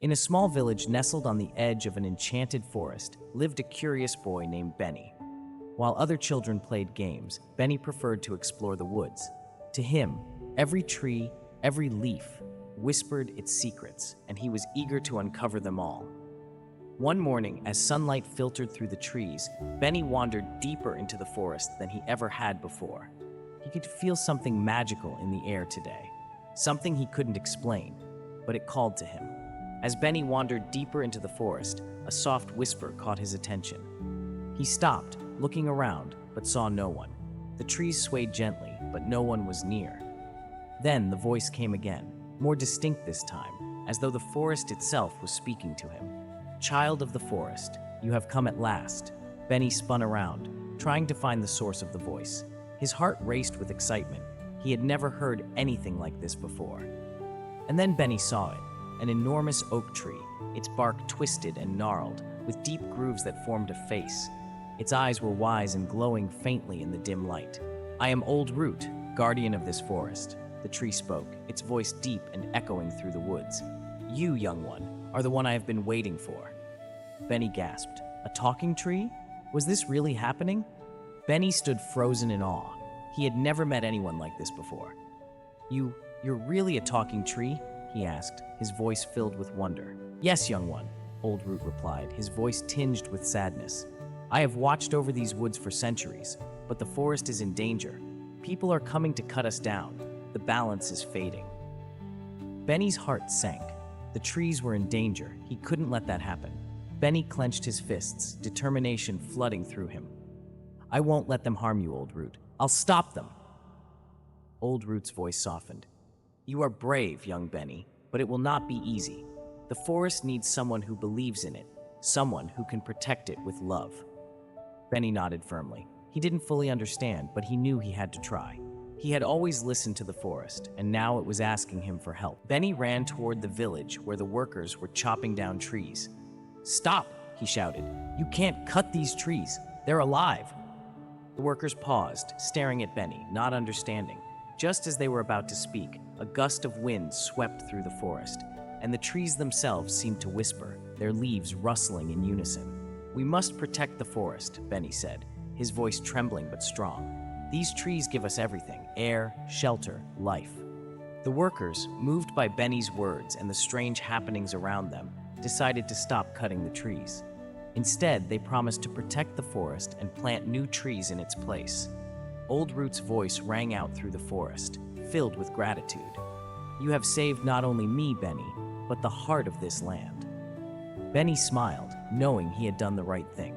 In a small village nestled on the edge of an enchanted forest lived a curious boy named Benny. While other children played games, Benny preferred to explore the woods. To him, every tree, every leaf whispered its secrets, and he was eager to uncover them all. One morning, as sunlight filtered through the trees, Benny wandered deeper into the forest than he ever had before. He could feel something magical in the air today, something he couldn't explain, but it called to him. As Benny wandered deeper into the forest, a soft whisper caught his attention. He stopped, looking around, but saw no one. The trees swayed gently, but no one was near. Then the voice came again, more distinct this time, as though the forest itself was speaking to him. "Child of the forest, you have come at last." Benny spun around, trying to find the source of the voice. His heart raced with excitement. He had never heard anything like this before. And then Benny saw it, an enormous oak tree, its bark twisted and gnarled, with deep grooves that formed a face. Its eyes were wise and glowing faintly in the dim light. "I am Old Root, guardian of this forest," the tree spoke, its voice deep and echoing through the woods. "You, young one, are the one I have been waiting for." Benny gasped. A talking tree? Was this really happening? Benny stood frozen in awe. He had never met anyone like this before. You're really a talking tree?" he asked, his voice filled with wonder. "Yes, young one," Old Root replied, his voice tinged with sadness. "I have watched over these woods for centuries, but the forest is in danger. People are coming to cut us down. The balance is fading." Benny's heart sank. The trees were in danger. He couldn't let that happen. Benny clenched his fists, determination flooding through him. "I won't let them harm you, Old Root. I'll stop them." Old Root's voice softened. "You are brave, young Benny, but it will not be easy. The forest needs someone who believes in it, someone who can protect it with love." Benny nodded firmly. He didn't fully understand, but he knew he had to try. He had always listened to the forest, and now it was asking him for help. Benny ran toward the village where the workers were chopping down trees. "Stop!" he shouted. "You can't cut these trees. They're alive." The workers paused, staring at Benny, not understanding. Just as they were about to speak, a gust of wind swept through the forest, and the trees themselves seemed to whisper, their leaves rustling in unison. "We must protect the forest," Benny said, his voice trembling but strong. "These trees give us everything: air, shelter, life." The workers, moved by Benny's words and the strange happenings around them, decided to stop cutting the trees. Instead, they promised to protect the forest and plant new trees in its place. Old Root's voice rang out through the forest, filled with gratitude. "You have saved not only me, Benny, but the heart of this land." Benny smiled, knowing he had done the right thing.